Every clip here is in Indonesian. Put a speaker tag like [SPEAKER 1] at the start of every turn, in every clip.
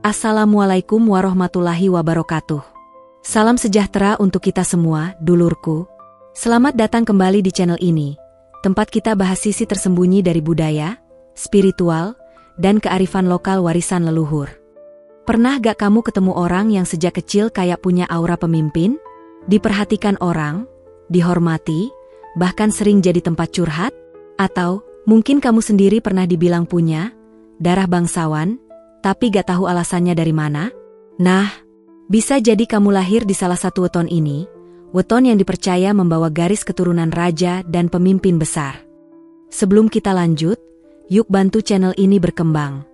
[SPEAKER 1] Assalamualaikum warahmatullahi wabarakatuh. Salam sejahtera untuk kita semua, dulurku. Selamat datang kembali di channel ini, tempat kita bahas sisi tersembunyi dari budaya, spiritual, dan kearifan lokal warisan leluhur. Pernah gak kamu ketemu orang yang sejak kecil kayak punya aura pemimpin? Diperhatikan orang, dihormati, bahkan sering jadi tempat curhat? Atau mungkin kamu sendiri pernah dibilang punya darah bangsawan, tapi gak tahu alasannya dari mana? Nah, bisa jadi kamu lahir di salah satu weton ini, weton yang dipercaya membawa garis keturunan raja dan pemimpin besar. Sebelum kita lanjut, yuk bantu channel ini berkembang.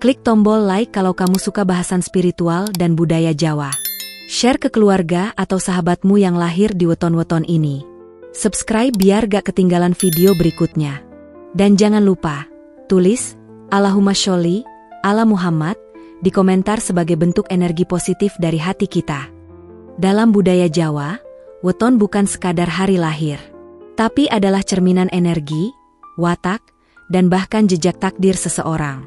[SPEAKER 1] Klik tombol like kalau kamu suka bahasan spiritual dan budaya Jawa. Share ke keluarga atau sahabatmu yang lahir di weton-weton ini. Subscribe biar gak ketinggalan video berikutnya. Dan jangan lupa, tulis Allahumma sholli ala Muhammad di komentar sebagai bentuk energi positif dari hati kita. Dalam budaya Jawa, weton bukan sekadar hari lahir, tapi adalah cerminan energi, watak, dan bahkan jejak takdir seseorang.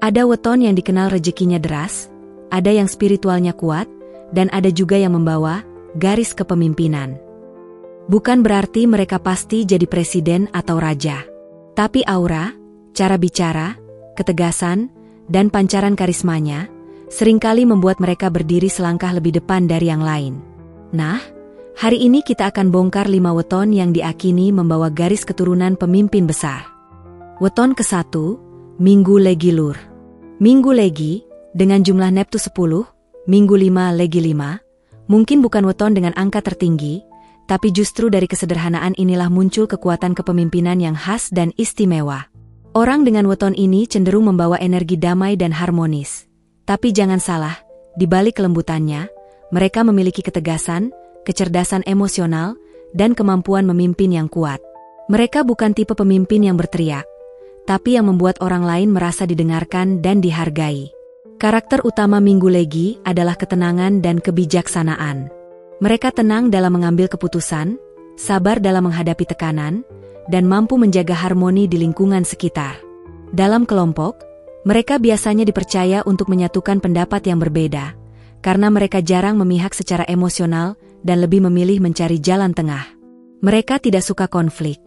[SPEAKER 1] Ada weton yang dikenal rezekinya deras, ada yang spiritualnya kuat, dan ada juga yang membawa garis kepemimpinan. Bukan berarti mereka pasti jadi presiden atau raja, tapi aura, cara bicara, ketegasan, dan pancaran karismanya seringkali membuat mereka berdiri selangkah lebih depan dari yang lain. Nah, hari ini kita akan bongkar 5 weton yang diakini membawa garis keturunan pemimpin besar. Weton ke-1, Minggu Legi Lur. Minggu Legi, dengan jumlah Neptu 10, Minggu 5 Legi 5, mungkin bukan weton dengan angka tertinggi, tapi justru dari kesederhanaan inilah muncul kekuatan kepemimpinan yang khas dan istimewa. Orang dengan weton ini cenderung membawa energi damai dan harmonis. Tapi jangan salah, di balik kelembutannya, mereka memiliki ketegasan, kecerdasan emosional, dan kemampuan memimpin yang kuat. Mereka bukan tipe pemimpin yang berteriak, tapi yang membuat orang lain merasa didengarkan dan dihargai. Karakter utama Minggu Legi adalah ketenangan dan kebijaksanaan. Mereka tenang dalam mengambil keputusan, sabar dalam menghadapi tekanan, dan mampu menjaga harmoni di lingkungan sekitar. Dalam kelompok, mereka biasanya dipercaya untuk menyatukan pendapat yang berbeda, karena mereka jarang memihak secara emosional dan lebih memilih mencari jalan tengah. Mereka tidak suka konflik,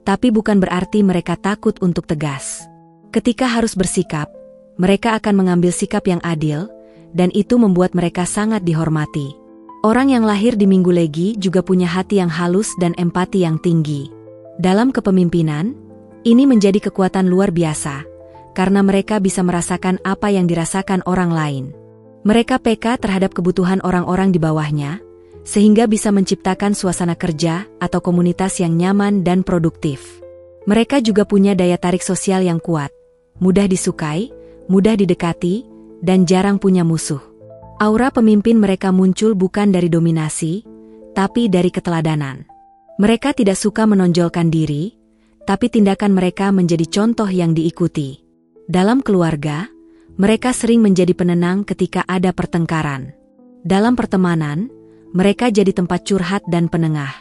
[SPEAKER 1] tapi bukan berarti mereka takut untuk tegas. Ketika harus bersikap, mereka akan mengambil sikap yang adil, dan itu membuat mereka sangat dihormati. Orang yang lahir di Minggu Legi juga punya hati yang halus dan empati yang tinggi. Dalam kepemimpinan, ini menjadi kekuatan luar biasa, karena mereka bisa merasakan apa yang dirasakan orang lain. Mereka peka terhadap kebutuhan orang-orang di bawahnya, sehingga bisa menciptakan suasana kerja atau komunitas yang nyaman dan produktif. Mereka juga punya daya tarik sosial yang kuat, mudah disukai, mudah didekati, dan jarang punya musuh. Aura pemimpin mereka muncul bukan dari dominasi, tapi dari keteladanan. Mereka tidak suka menonjolkan diri, tapi tindakan mereka menjadi contoh yang diikuti. Dalam keluarga, mereka sering menjadi penenang ketika ada pertengkaran. Dalam pertemanan, mereka jadi tempat curhat dan penengah.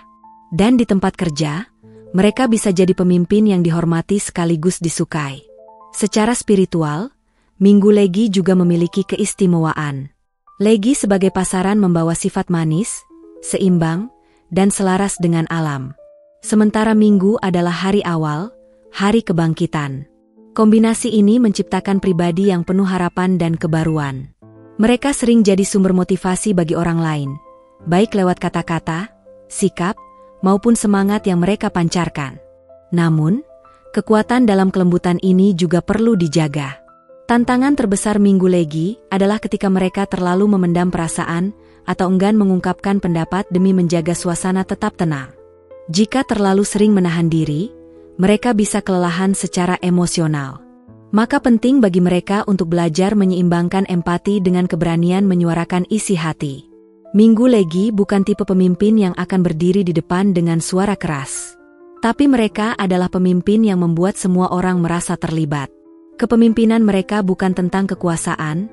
[SPEAKER 1] Dan di tempat kerja, mereka bisa jadi pemimpin yang dihormati sekaligus disukai. Secara spiritual, Minggu Legi juga memiliki keistimewaan. Legi sebagai pasaran membawa sifat manis, seimbang, dan selaras dengan alam. Sementara Minggu adalah hari awal, hari kebangkitan. Kombinasi ini menciptakan pribadi yang penuh harapan dan kebaruan. Mereka sering jadi sumber motivasi bagi orang lain, baik lewat kata-kata, sikap, maupun semangat yang mereka pancarkan. Namun, kekuatan dalam kelembutan ini juga perlu dijaga. Tantangan terbesar Minggu Legi adalah ketika mereka terlalu memendam perasaan atau enggan mengungkapkan pendapat demi menjaga suasana tetap tenang. Jika terlalu sering menahan diri, mereka bisa kelelahan secara emosional. Maka penting bagi mereka untuk belajar menyeimbangkan empati dengan keberanian menyuarakan isi hati. Minggu Legi bukan tipe pemimpin yang akan berdiri di depan dengan suara keras. Tapi mereka adalah pemimpin yang membuat semua orang merasa terlibat. Kepemimpinan mereka bukan tentang kekuasaan,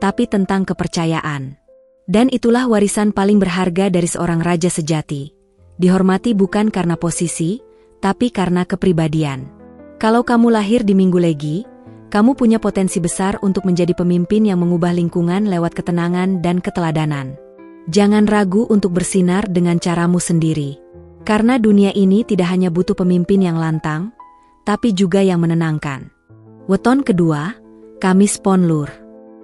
[SPEAKER 1] tapi tentang kepercayaan. Dan itulah warisan paling berharga dari seorang raja sejati. Dihormati bukan karena posisi, tapi karena kepribadian. Kalau kamu lahir di Minggu Legi, Kamu punya potensi besar untuk menjadi pemimpin yang mengubah lingkungan lewat ketenangan dan keteladanan. Jangan ragu untuk bersinar dengan caramu sendiri. Karena dunia ini tidak hanya butuh pemimpin yang lantang, tapi juga yang menenangkan. Weton kedua, Kamis Pon Lur.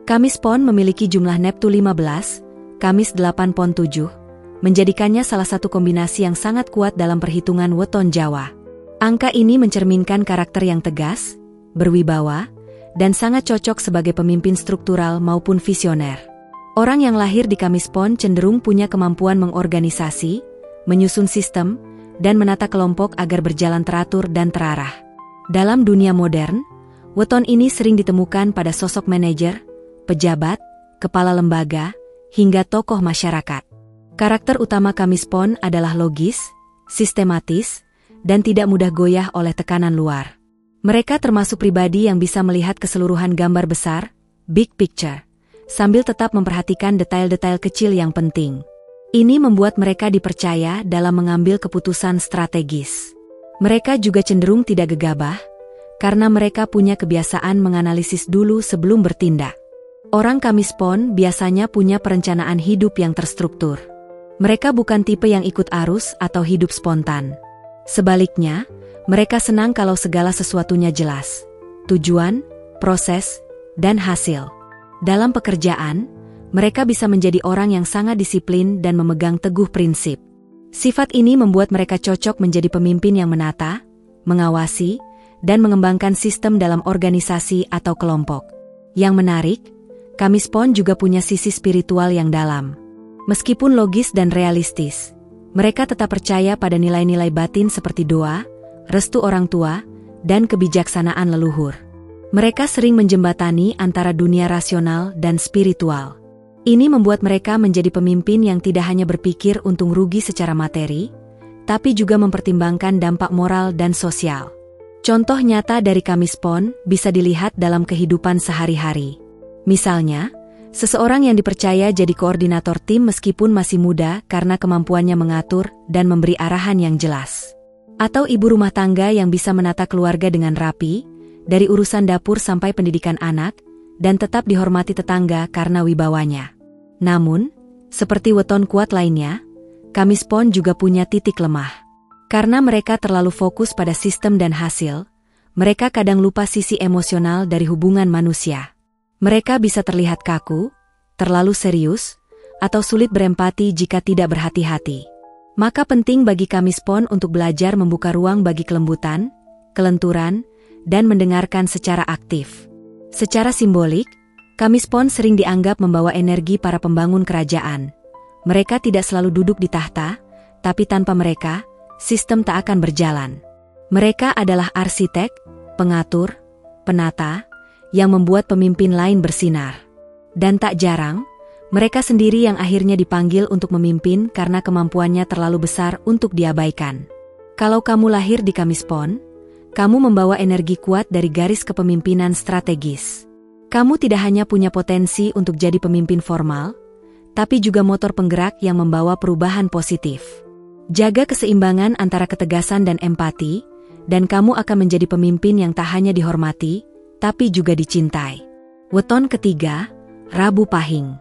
[SPEAKER 1] Kamis Pon memiliki jumlah Neptu 15, Kamis 8.7, menjadikannya salah satu kombinasi yang sangat kuat dalam perhitungan weton Jawa. Angka ini mencerminkan karakter yang tegas, berwibawa, dan sangat cocok sebagai pemimpin struktural maupun visioner. Orang yang lahir di Kamis Pon cenderung punya kemampuan mengorganisasi, menyusun sistem, dan menata kelompok agar berjalan teratur dan terarah. Dalam dunia modern, weton ini sering ditemukan pada sosok manajer, pejabat, kepala lembaga, hingga tokoh masyarakat. Karakter utama Kamis Pon adalah logis, sistematis, dan tidak mudah goyah oleh tekanan luar. Mereka termasuk pribadi yang bisa melihat keseluruhan gambar besar, big picture, sambil tetap memperhatikan detail-detail kecil yang penting. Ini membuat mereka dipercaya dalam mengambil keputusan strategis. Mereka juga cenderung tidak gegabah, karena mereka punya kebiasaan menganalisis dulu sebelum bertindak. Orang Kamis Pon biasanya punya perencanaan hidup yang terstruktur. Mereka bukan tipe yang ikut arus atau hidup spontan. Sebaliknya, mereka senang kalau segala sesuatunya jelas. Tujuan, proses, dan hasil. Dalam pekerjaan, mereka bisa menjadi orang yang sangat disiplin dan memegang teguh prinsip. Sifat ini membuat mereka cocok menjadi pemimpin yang menata, mengawasi, dan mengembangkan sistem dalam organisasi atau kelompok. Yang menarik, Kamis Pon juga punya sisi spiritual yang dalam. Meskipun logis dan realistis, mereka tetap percaya pada nilai-nilai batin seperti doa, restu orang tua, dan kebijaksanaan leluhur. Mereka sering menjembatani antara dunia rasional dan spiritual. Ini membuat mereka menjadi pemimpin yang tidak hanya berpikir untung rugi secara materi, tapi juga mempertimbangkan dampak moral dan sosial. Contoh nyata dari Kamis Pon bisa dilihat dalam kehidupan sehari-hari. Misalnya, seseorang yang dipercaya jadi koordinator tim meskipun masih muda karena kemampuannya mengatur dan memberi arahan yang jelas. Atau ibu rumah tangga yang bisa menata keluarga dengan rapi, dari urusan dapur sampai pendidikan anak, dan tetap dihormati tetangga karena wibawanya. Namun, seperti weton kuat lainnya, Kamis Pon juga punya titik lemah. Karena mereka terlalu fokus pada sistem dan hasil, mereka kadang lupa sisi emosional dari hubungan manusia. Mereka bisa terlihat kaku, terlalu serius, atau sulit berempati jika tidak berhati-hati. Maka penting bagi Kamis Pon untuk belajar membuka ruang bagi kelembutan, kelenturan, dan mendengarkan secara aktif. Secara simbolik, Kamis Pon sering dianggap membawa energi para pembangun kerajaan. Mereka tidak selalu duduk di tahta, tapi tanpa mereka, sistem tak akan berjalan. Mereka adalah arsitek, pengatur, penata, yang membuat pemimpin lain bersinar. Dan tak jarang, mereka sendiri yang akhirnya dipanggil untuk memimpin karena kemampuannya terlalu besar untuk diabaikan. Kalau kamu lahir di Kamis Pon, kamu membawa energi kuat dari garis kepemimpinan strategis. Kamu tidak hanya punya potensi untuk jadi pemimpin formal, tapi juga motor penggerak yang membawa perubahan positif. Jaga keseimbangan antara ketegasan dan empati, dan kamu akan menjadi pemimpin yang tak hanya dihormati, tapi juga dicintai. Weton ketiga, Rabu Pahing.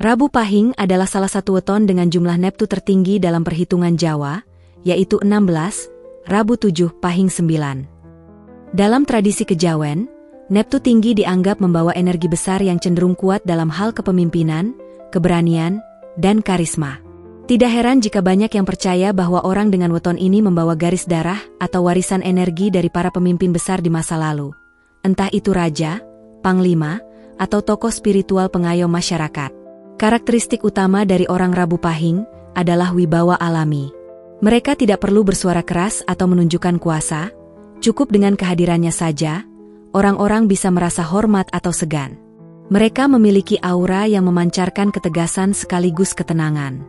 [SPEAKER 1] Rabu Pahing adalah salah satu weton dengan jumlah Neptu tertinggi dalam perhitungan Jawa, yaitu 16, Rabu 7, Pahing 9. Dalam tradisi kejawen, Neptu tinggi dianggap membawa energi besar yang cenderung kuat dalam hal kepemimpinan, keberanian, dan karisma. Tidak heran jika banyak yang percaya bahwa orang dengan weton ini membawa garis darah atau warisan energi dari para pemimpin besar di masa lalu. Entah itu raja, panglima, atau tokoh spiritual pengayom masyarakat. Karakteristik utama dari orang Rabu Pahing adalah wibawa alami. Mereka tidak perlu bersuara keras atau menunjukkan kuasa, cukup dengan kehadirannya saja, orang-orang bisa merasa hormat atau segan. Mereka memiliki aura yang memancarkan ketegasan sekaligus ketenangan.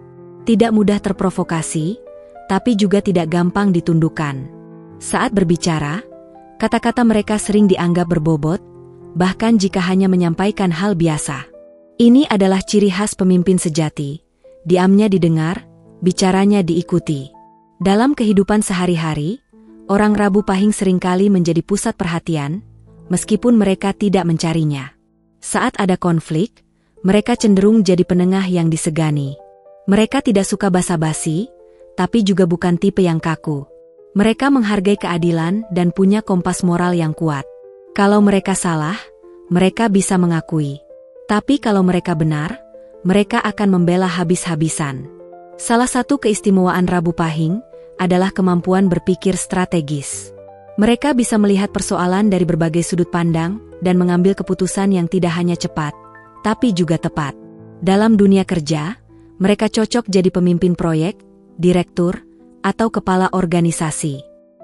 [SPEAKER 1] Tidak mudah terprovokasi, tapi juga tidak gampang ditundukkan. Saat berbicara, kata-kata mereka sering dianggap berbobot, bahkan jika hanya menyampaikan hal biasa. Ini adalah ciri khas pemimpin sejati. Diamnya didengar, bicaranya diikuti. Dalam kehidupan sehari-hari, orang Rabu Pahing seringkali menjadi pusat perhatian, meskipun mereka tidak mencarinya. Saat ada konflik, mereka cenderung jadi penengah yang disegani. Mereka tidak suka basa-basi, tapi juga bukan tipe yang kaku. Mereka menghargai keadilan dan punya kompas moral yang kuat. Kalau mereka salah, mereka bisa mengakui. Tapi kalau mereka benar, mereka akan membela habis-habisan. Salah satu keistimewaan Rabu Pahing adalah kemampuan berpikir strategis. Mereka bisa melihat persoalan dari berbagai sudut pandang dan mengambil keputusan yang tidak hanya cepat, tapi juga tepat. Dalam dunia kerja, mereka cocok jadi pemimpin proyek, direktur, atau kepala organisasi.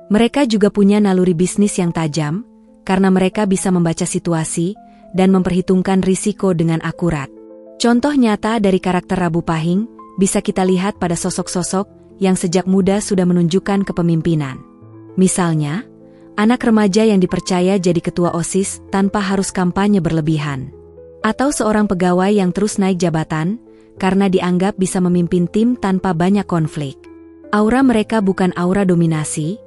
[SPEAKER 1] Mereka juga punya naluri bisnis yang tajam, karena mereka bisa membaca situasi dan memperhitungkan risiko dengan akurat. Contoh nyata dari karakter Rabu Pahing bisa kita lihat pada sosok-sosok yang sejak muda sudah menunjukkan kepemimpinan. Misalnya, anak remaja yang dipercaya jadi ketua OSIS tanpa harus kampanye berlebihan. Atau seorang pegawai yang terus naik jabatan karena dianggap bisa memimpin tim tanpa banyak konflik. Aura mereka bukan aura dominasi,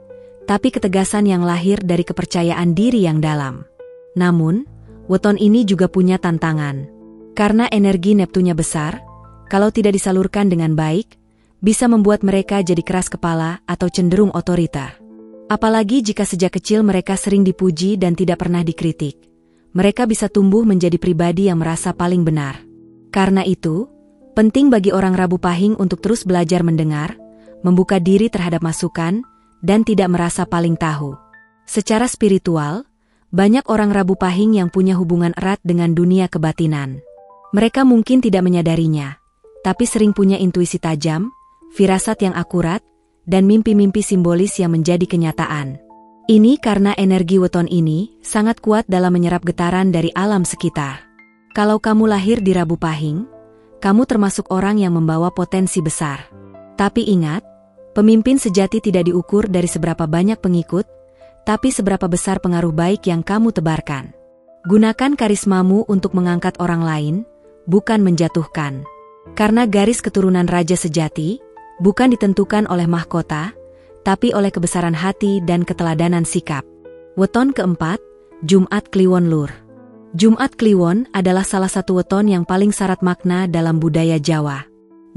[SPEAKER 1] tapi ketegasan yang lahir dari kepercayaan diri yang dalam. Namun, weton ini juga punya tantangan. Karena energi Neptunya besar, kalau tidak disalurkan dengan baik, bisa membuat mereka jadi keras kepala atau cenderung otoriter. Apalagi jika sejak kecil mereka sering dipuji dan tidak pernah dikritik. Mereka bisa tumbuh menjadi pribadi yang merasa paling benar. Karena itu, penting bagi orang Rabu Pahing untuk terus belajar mendengar, membuka diri terhadap masukan, dan tidak merasa paling tahu. Secara spiritual, banyak orang Rabu Pahing yang punya hubungan erat dengan dunia kebatinan. Mereka mungkin tidak menyadarinya, tapi sering punya intuisi tajam, firasat yang akurat, dan mimpi-mimpi simbolis yang menjadi kenyataan. Ini karena energi weton ini sangat kuat dalam menyerap getaran dari alam sekitar. Kalau kamu lahir di Rabu Pahing, kamu termasuk orang yang membawa potensi besar. Tapi ingat, pemimpin sejati tidak diukur dari seberapa banyak pengikut, tapi seberapa besar pengaruh baik yang kamu tebarkan. Gunakan karismamu untuk mengangkat orang lain, bukan menjatuhkan. Karena garis keturunan raja sejati bukan ditentukan oleh mahkota, tapi oleh kebesaran hati dan keteladanan sikap. Weton keempat, Jumat Kliwon Lur. Jumat Kliwon adalah salah satu weton yang paling syarat makna dalam budaya Jawa.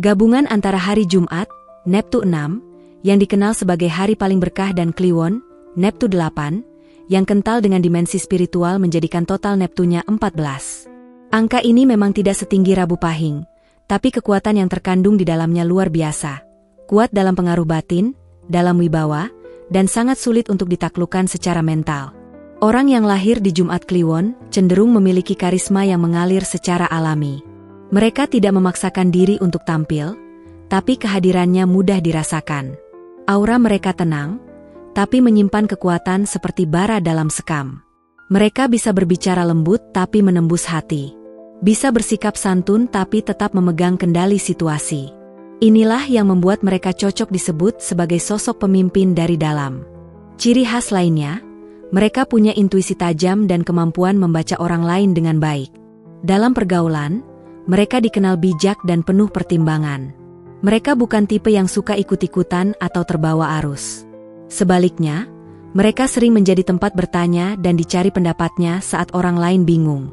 [SPEAKER 1] Gabungan antara hari Jumat, Neptu 6, yang dikenal sebagai hari paling berkah, dan Kliwon, Neptu 8, yang kental dengan dimensi spiritual menjadikan total Neptunya 14. Angka ini memang tidak setinggi Rabu Pahing, tapi kekuatan yang terkandung di dalamnya luar biasa. Kuat dalam pengaruh batin, dalam wibawa, dan sangat sulit untuk ditaklukkan secara mental. Orang yang lahir di Jumat Kliwon cenderung memiliki karisma yang mengalir secara alami. Mereka tidak memaksakan diri untuk tampil, tapi kehadirannya mudah dirasakan. Aura mereka tenang, tapi menyimpan kekuatan seperti bara dalam sekam. Mereka bisa berbicara lembut tapi menembus hati. Bisa bersikap santun tapi tetap memegang kendali situasi. Inilah yang membuat mereka cocok disebut sebagai sosok pemimpin dari dalam. Ciri khas lainnya, mereka punya intuisi tajam dan kemampuan membaca orang lain dengan baik. Dalam pergaulan, mereka dikenal bijak dan penuh pertimbangan. Mereka bukan tipe yang suka ikut-ikutan atau terbawa arus. Sebaliknya, mereka sering menjadi tempat bertanya dan dicari pendapatnya saat orang lain bingung.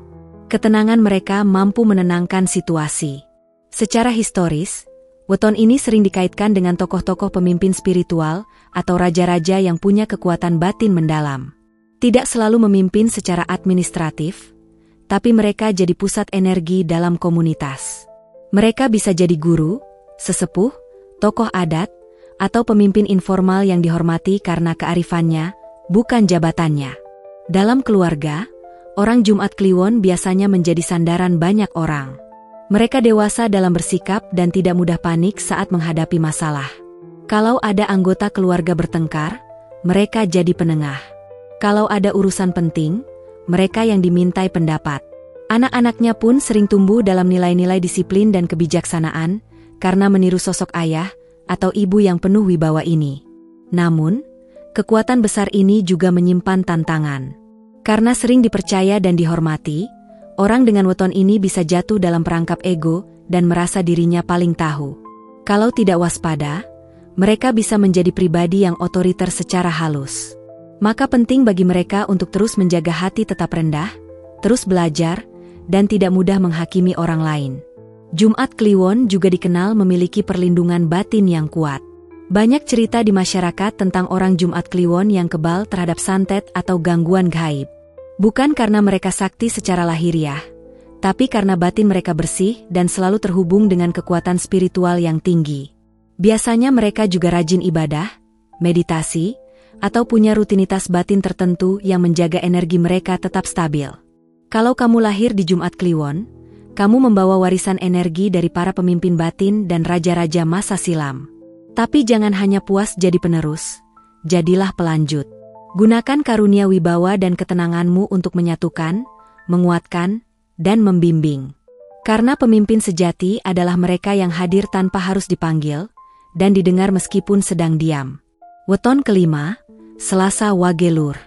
[SPEAKER 1] Ketenangan mereka mampu menenangkan situasi. Secara historis, weton ini sering dikaitkan dengan tokoh-tokoh pemimpin spiritual atau raja-raja yang punya kekuatan batin mendalam. Tidak selalu memimpin secara administratif, tapi mereka jadi pusat energi dalam komunitas. Mereka bisa jadi guru, sesepuh, tokoh adat, atau pemimpin informal yang dihormati karena kearifannya, bukan jabatannya. Dalam keluarga, orang Jumat Kliwon biasanya menjadi sandaran banyak orang. Mereka dewasa dalam bersikap dan tidak mudah panik saat menghadapi masalah. Kalau ada anggota keluarga bertengkar, mereka jadi penengah. Kalau ada urusan penting, mereka yang dimintai pendapat. Anak-anaknya pun sering tumbuh dalam nilai-nilai disiplin dan kebijaksanaan, karena meniru sosok ayah atau ibu yang penuh wibawa ini. Namun, kekuatan besar ini juga menyimpan tantangan. Karena sering dipercaya dan dihormati, orang dengan weton ini bisa jatuh dalam perangkap ego dan merasa dirinya paling tahu. Kalau tidak waspada, mereka bisa menjadi pribadi yang otoriter secara halus. Maka penting bagi mereka untuk terus menjaga hati tetap rendah, terus belajar, dan tidak mudah menghakimi orang lain. Jumat Kliwon juga dikenal memiliki perlindungan batin yang kuat. Banyak cerita di masyarakat tentang orang Jumat Kliwon yang kebal terhadap santet atau gangguan gaib. Bukan karena mereka sakti secara lahiriah, tapi karena batin mereka bersih dan selalu terhubung dengan kekuatan spiritual yang tinggi. Biasanya mereka juga rajin ibadah, meditasi, atau punya rutinitas batin tertentu yang menjaga energi mereka tetap stabil. Kalau kamu lahir di Jumat Kliwon, kamu membawa warisan energi dari para pemimpin batin dan raja-raja masa silam. Tapi jangan hanya puas jadi penerus, jadilah pelanjut. Gunakan karunia wibawa dan ketenanganmu untuk menyatukan, menguatkan, dan membimbing. Karena pemimpin sejati adalah mereka yang hadir tanpa harus dipanggil, dan didengar meskipun sedang diam. Weton kelima, Selasa Wage Lur.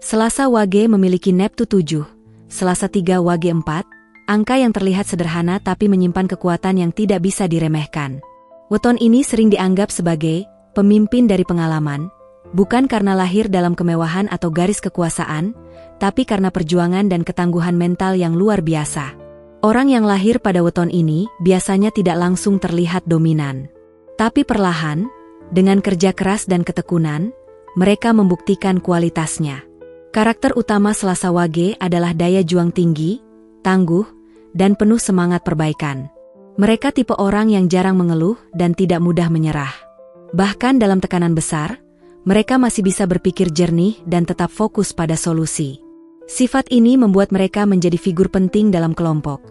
[SPEAKER 1] Selasa Wage memiliki Neptu 7, Selasa 3 Wage 4, angka yang terlihat sederhana tapi menyimpan kekuatan yang tidak bisa diremehkan. Weton ini sering dianggap sebagai pemimpin dari pengalaman, bukan karena lahir dalam kemewahan atau garis kekuasaan, tapi karena perjuangan dan ketangguhan mental yang luar biasa. Orang yang lahir pada weton ini biasanya tidak langsung terlihat dominan. Tapi perlahan, dengan kerja keras dan ketekunan, mereka membuktikan kualitasnya. Karakter utama Selasa Wage adalah daya juang tinggi, tangguh, dan penuh semangat perbaikan. Mereka tipe orang yang jarang mengeluh dan tidak mudah menyerah. Bahkan dalam tekanan besar, mereka masih bisa berpikir jernih dan tetap fokus pada solusi. Sifat ini membuat mereka menjadi figur penting dalam kelompok,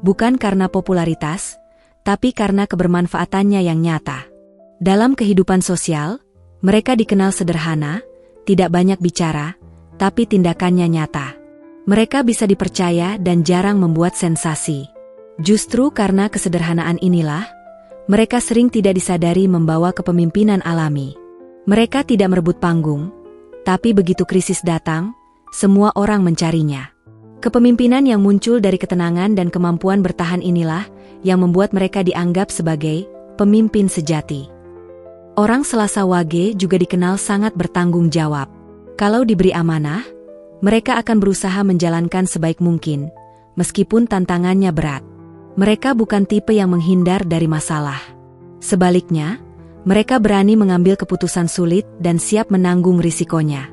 [SPEAKER 1] bukan karena popularitas, tapi karena kebermanfaatannya yang nyata. Dalam kehidupan sosial, mereka dikenal sederhana, tidak banyak bicara, tapi tindakannya nyata. Mereka bisa dipercaya dan jarang membuat sensasi. Justru karena kesederhanaan inilah, mereka sering tidak disadari membawa kepemimpinan alami. Mereka tidak merebut panggung, tapi begitu krisis datang, semua orang mencarinya. Kepemimpinan yang muncul dari ketenangan dan kemampuan bertahan inilah yang membuat mereka dianggap sebagai pemimpin sejati. Orang Selasa Wage juga dikenal sangat bertanggung jawab. Kalau diberi amanah, mereka akan berusaha menjalankan sebaik mungkin, meskipun tantangannya berat. Mereka bukan tipe yang menghindar dari masalah. Sebaliknya, mereka berani mengambil keputusan sulit dan siap menanggung risikonya.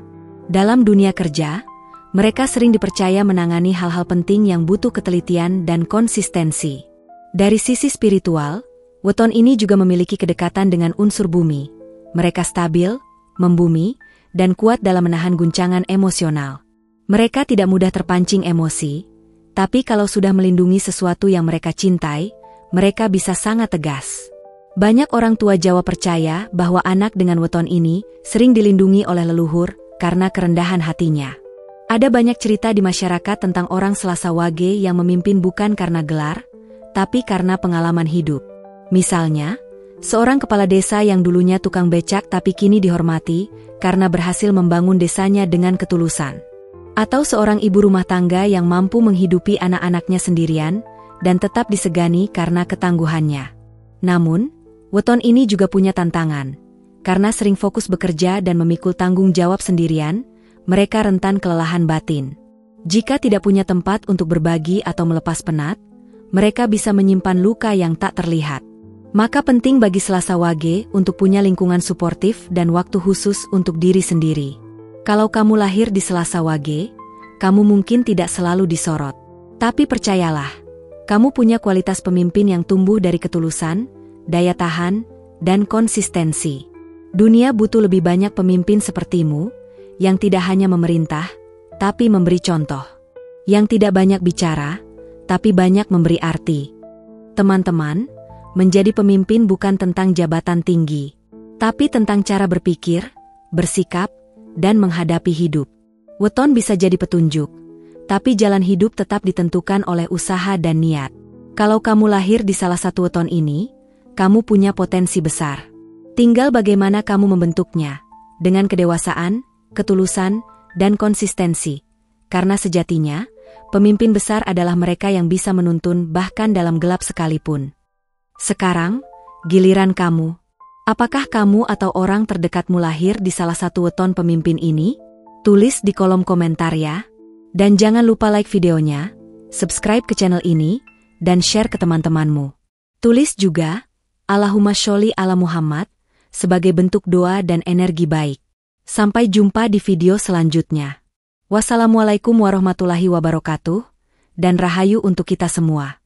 [SPEAKER 1] Dalam dunia kerja, mereka sering dipercaya menangani hal-hal penting yang butuh ketelitian dan konsistensi. Dari sisi spiritual, weton ini juga memiliki kedekatan dengan unsur bumi. Mereka stabil, membumi, dan kuat dalam menahan guncangan emosional. Mereka tidak mudah terpancing emosi, tapi kalau sudah melindungi sesuatu yang mereka cintai, mereka bisa sangat tegas. Banyak orang tua Jawa percaya bahwa anak dengan weton ini sering dilindungi oleh leluhur karena kerendahan hatinya. Ada banyak cerita di masyarakat tentang orang Selasa Wage yang memimpin bukan karena gelar, tapi karena pengalaman hidup. Misalnya, seorang kepala desa yang dulunya tukang becak tapi kini dihormati karena berhasil membangun desanya dengan ketulusan. Atau seorang ibu rumah tangga yang mampu menghidupi anak-anaknya sendirian dan tetap disegani karena ketangguhannya. Namun, weton ini juga punya tantangan. Karena sering fokus bekerja dan memikul tanggung jawab sendirian, mereka rentan kelelahan batin. Jika tidak punya tempat untuk berbagi atau melepas penat, mereka bisa menyimpan luka yang tak terlihat. Maka penting bagi Selasa Wage untuk punya lingkungan suportif dan waktu khusus untuk diri sendiri. Kalau kamu lahir di Selasa Wage, kamu mungkin tidak selalu disorot. Tapi percayalah, kamu punya kualitas pemimpin yang tumbuh dari ketulusan, daya tahan, dan konsistensi. Dunia butuh lebih banyak pemimpin sepertimu, yang tidak hanya memerintah, tapi memberi contoh. Yang tidak banyak bicara, tapi banyak memberi arti. Teman-teman, menjadi pemimpin bukan tentang jabatan tinggi, tapi tentang cara berpikir, bersikap, dan menghadapi hidup. Weton bisa jadi petunjuk, tapi jalan hidup tetap ditentukan oleh usaha dan niat. Kalau kamu lahir di salah satu weton ini, kamu punya potensi besar. Tinggal bagaimana kamu membentuknya, dengan kedewasaan, ketulusan, dan konsistensi. Karena sejatinya, pemimpin besar adalah mereka yang bisa menuntun bahkan dalam gelap sekalipun. Sekarang, giliran kamu. Apakah kamu atau orang terdekatmu lahir di salah satu weton pemimpin ini? Tulis di kolom komentar ya. Dan jangan lupa like videonya, subscribe ke channel ini, dan share ke teman-temanmu. Tulis juga, Allahumma sholli ala Muhammad, sebagai bentuk doa dan energi baik. Sampai jumpa di video selanjutnya. Wassalamualaikum warahmatullahi wabarakatuh, dan rahayu untuk kita semua.